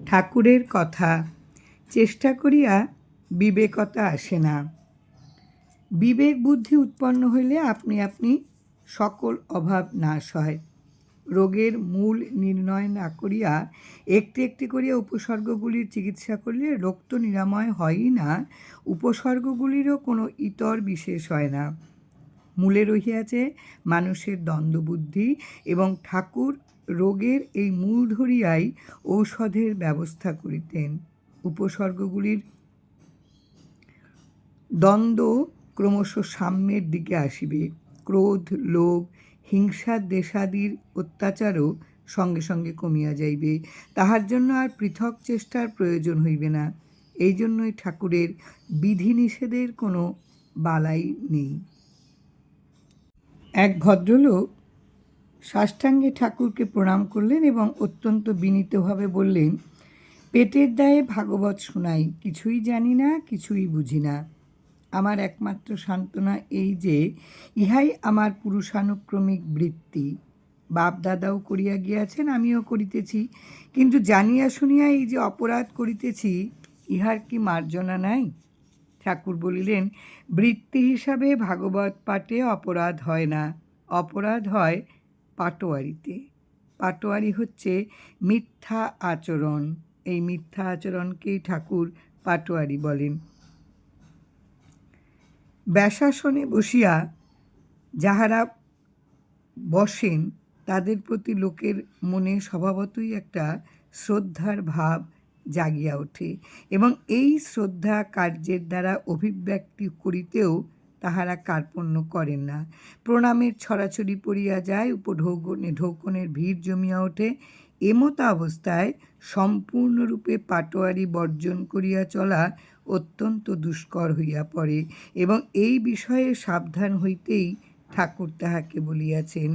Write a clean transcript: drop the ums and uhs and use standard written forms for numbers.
ঠাকুরের কথা, চেষ্টা করিয়া বিবেকতা আসে না। বিবেক বুদ্ধি উৎপন্ন হইলে আপনি আপনি সকল অভাব নাশ হয়। রোগের মূল নির্ণয় না করিয়া একটি একটি করিয়া উপসর্গগুলির চিকিৎসা করলে রোগ তো নিরাময় হয়ই না, উপসর্গগুলিরও কোনো ইতর বিশেষ হয় না। মূলে রহিয়াছে মানুষের দ্বন্দ্ববুদ্ধি, এবং ঠাকুর রোগের এই মূল ধরিয়াই ঔষধের ব্যবস্থা করিতেন। উপসর্গগুলির দ্বন্দ্ব ক্রমশ সাম্যের দিকে আসিবে। ক্রোধ, লোভ, হিংসা দেশাদির অত্যাচারও সঙ্গে সঙ্গে কমিয়া যাইবে। তাহার জন্য আর পৃথক চেষ্টার প্রয়োজন হইবে না। এই জন্যই ঠাকুরের বিধিনিষেধের কোনো বালাই নেই। এক ভদ্রলোক সাষ্টাঙ্গে ঠাকুরকে প্রণাম করলেন এবং অত্যন্ত বিনীতভাবে বললেন, পেটের দায়ে ভাগবত শোনাই, কিছুই জানি না, কিছুই বুঝি না। আমার একমাত্র সান্ত্বনা এই যে ইহাই আমার পুরুষানুক্রমিক বৃত্তি। বাপ দাদাও করিয়া গিয়াছেন, আমিও করিতেছি, কিন্তু জানিয়া শুনিয়া এই যে অপরাধ করিতেছি, ইহার কি মার্জনা নাই? ঠাকুর বলিলেন, বৃত্তি হিসাবে ভাগবত পাঠে অপরাধ হয় না, অপরাধ হয় পাটোয়ারিতে। পাটোয়ারি হচ্ছে মিথ্যা আচরণ। এই মিথ্যা আচরণকেই ঠাকুর পাটোয়ারি বলেন। ব্যাসাসনে বসিয়া যাহারা বসেন তাদের প্রতি লোকের মনে স্বভাবতই একটা শ্রদ্ধার ভাব জাগিয়া ওঠে, এবং এই শ্রদ্ধা কার্যের দ্বারা অভিব্যক্তি করিতেও তাহারা কার্পণ্য করেন না। প্রণামের ছড়াছড়ি পড়িয়া যায়, ঢৌকনের ভিড় জমিয়া ওঠে। এমতা অবস্থায় সম্পূর্ণরূপে পাটোয়ারি বর্জন করিয়া চলা অত্যন্ত দুষ্কর হইয়া পড়ে, এবং এই বিষয়ে সাবধান হইতেই ঠাকুর তাহাকে বলিয়াছেন।